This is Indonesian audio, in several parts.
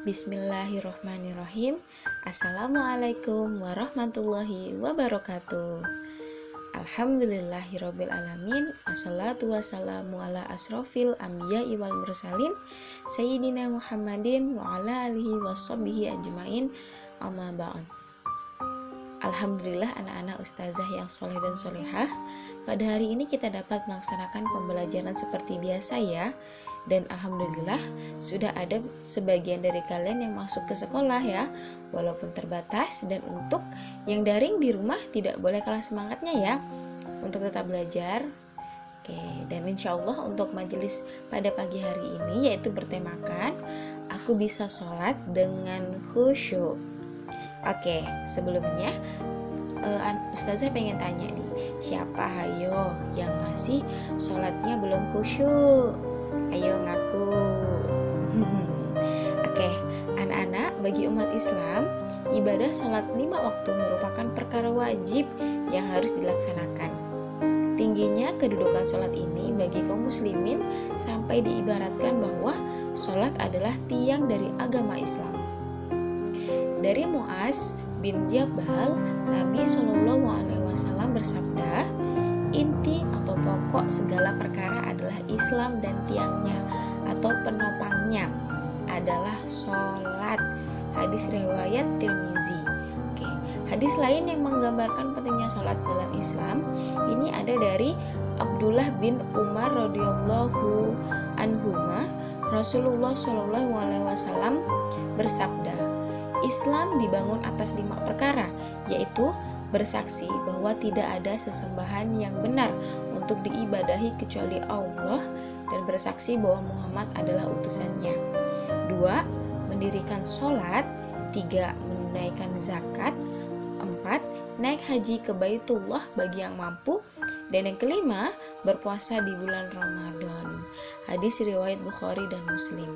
Bismillahirrohmanirrohim. Assalamualaikum warahmatullahi wabarakatuh. Alhamdulillahirrabbilalamin. Assalatu wassalamu ala asrofil anbiya'i wal mursalin Sayyidina Muhammadin wa ala alihi washabihi ajmain. Amma ba'd. Alhamdulillah anak-anak ustazah yang soleh dan solehah, pada hari ini kita dapat melaksanakan pembelajaran seperti biasa ya. Dan alhamdulillah sudah ada sebagian dari kalian yang masuk ke sekolah ya, walaupun terbatas. Dan untuk yang daring di rumah tidak boleh kalah semangatnya ya untuk tetap belajar. Oke, dan insya Allah untuk majelis pada pagi hari ini yaitu bertemakan aku bisa sholat dengan khusyuk. Oke, sebelumnya ustazah pengen tanya nih, siapa hayo yang masih sholatnya belum khusyuk? Ayo ngaku. Oke, anak-anak, bagi umat Islam, ibadah sholat 5 waktu merupakan perkara wajib yang harus dilaksanakan. Tingginya kedudukan sholat ini bagi kaum muslimin sampai diibaratkan bahwa sholat adalah tiang dari agama Islam. Dari Mu'az bin Jabal, Nabi SAW bersabda, inti atau pokok segala perkara adalah Islam dan tiangnya atau penopangnya adalah sholat. Hadis riwayat Tirmizi. Oke. Hadis lain yang menggambarkan pentingnya sholat dalam Islam ini ada dari Abdullah bin Umar radhiyallahu anhuma. Rasulullah SAW bersabda, Islam dibangun atas 5 perkara, yaitu bersaksi bahwa tidak ada sesembahan yang benar untuk diibadahi kecuali Allah dan bersaksi bahwa Muhammad adalah utusannya. 2. Mendirikan sholat. 3. Menunaikan zakat. 4. Naik haji ke Baitullah bagi yang mampu. Dan yang kelima, berpuasa di bulan Ramadan. Hadis riwayat Bukhari dan Muslim.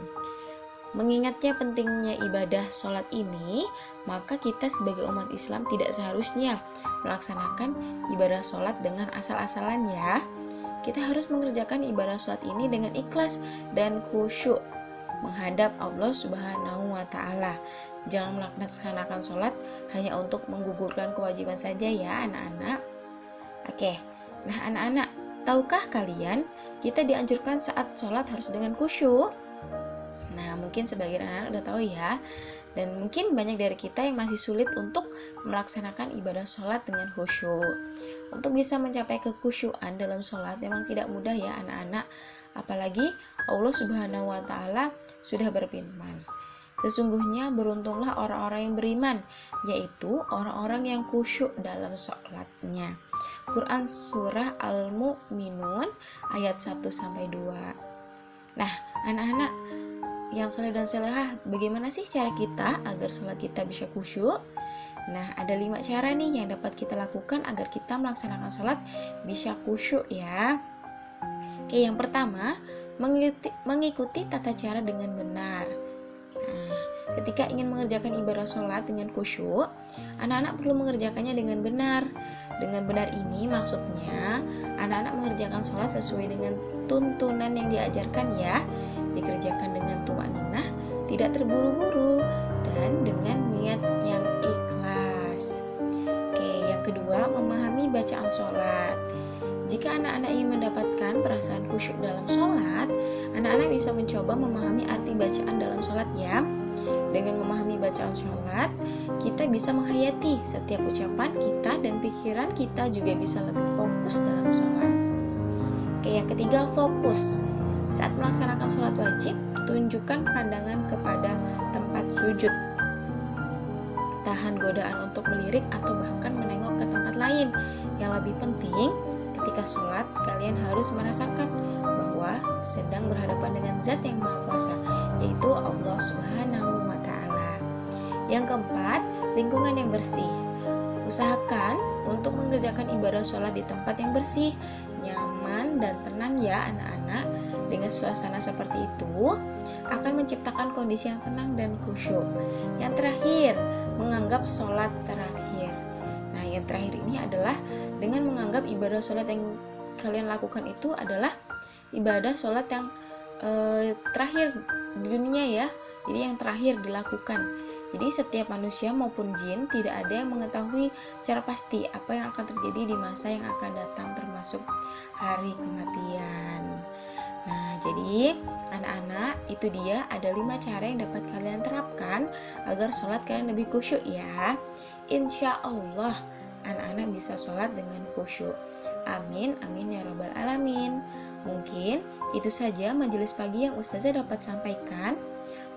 Mengingatnya pentingnya ibadah sholat ini, maka kita sebagai umat Islam tidak seharusnya melaksanakan ibadah sholat dengan asal-asalan ya. Kita harus mengerjakan ibadah sholat ini dengan ikhlas dan khusyuk menghadap Allah Subhanahu wa Ta'ala. Jangan melaksanakan sholat hanya untuk menggugurkan kewajiban saja ya anak-anak. Oke, nah anak-anak, tahukah kalian kita dianjurkan saat sholat harus dengan khusyuk? Nah, mungkin sebagian anak-anak udah tahu ya. Dan mungkin banyak dari kita yang masih sulit untuk melaksanakan ibadah sholat dengan khusyuk. Untuk bisa mencapai kekhusyuan dalam sholat memang tidak mudah ya anak-anak. Apalagi Allah Subhanahu wa Ta'ala sudah berfirman, sesungguhnya beruntunglah orang-orang yang beriman, yaitu orang-orang yang khusyuk dalam sholatnya. Quran Surah Al-Mu'minun ayat 1-2. Nah, anak-anak yang soleh dan solehah, bagaimana sih cara kita agar sholat kita bisa khusyuk? Nah, ada 5 cara nih yang dapat kita lakukan agar kita melaksanakan sholat bisa khusyuk ya. Oke, yang pertama, mengikuti tata cara dengan benar. Nah, ketika ingin mengerjakan ibadah sholat dengan khusyuk, anak-anak perlu mengerjakannya dengan benar. Dengan benar ini maksudnya anak-anak mengerjakan sholat sesuai dengan tuntunan yang diajarkan ya, dikerjakan dengan tumakninah, tidak terburu-buru, dan dengan niat yang ikhlas. Oke, yang kedua, memahami bacaan sholat. Jika anak-anak ingin mendapatkan perasaan khusyuk dalam sholat, anak-anak bisa mencoba memahami arti bacaan dalam sholat ya. Dengan memahami bacaan sholat, kita bisa menghayati setiap ucapan kita dan pikiran kita juga bisa lebih fokus dalam sholat. Oke, yang ketiga, fokus. Saat melaksanakan sholat wajib, tunjukkan pandangan kepada tempat sujud. Tahan godaan untuk melirik atau bahkan menengok ke tempat lain. Yang lebih penting, ketika sholat, kalian harus merasakan bahwa sedang berhadapan dengan Zat yang Maha Kuasa, yaitu Allah Subhanahu wa Ta'ala. Yang keempat, lingkungan yang bersih. Usahakan untuk mengerjakan ibadah sholat di tempat yang bersih, nyaman, dan tenang ya anak-anak. Dengan suasana seperti itu akan menciptakan kondisi yang tenang dan khusyuk. Yang terakhir, menganggap sholat terakhir. Nah, yang terakhir ini adalah dengan menganggap ibadah sholat yang kalian lakukan itu adalah ibadah sholat yang terakhir di dunia ya. Jadi yang terakhir dilakukan. Jadi setiap manusia maupun jin tidak ada yang mengetahui secara pasti apa yang akan terjadi di masa yang akan datang, termasuk hari kematian. Nah, jadi anak-anak, itu dia ada 5 cara yang dapat kalian terapkan agar sholat kalian lebih khusyuk ya. Insya Allah anak-anak bisa sholat dengan khusyuk. Amin, amin ya robbal alamin. Mungkin itu saja majelis pagi yang Ustazah dapat sampaikan.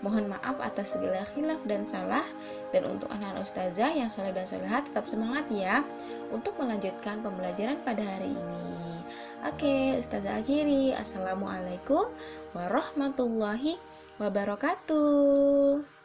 Mohon maaf atas segala khilaf dan salah. Dan untuk anak-anak Ustazah yang soleh dan solehat, tetap semangat ya untuk melanjutkan pembelajaran pada hari ini. Oke, Ustazah akhiri. Assalamualaikum warahmatullahi wabarakatuh.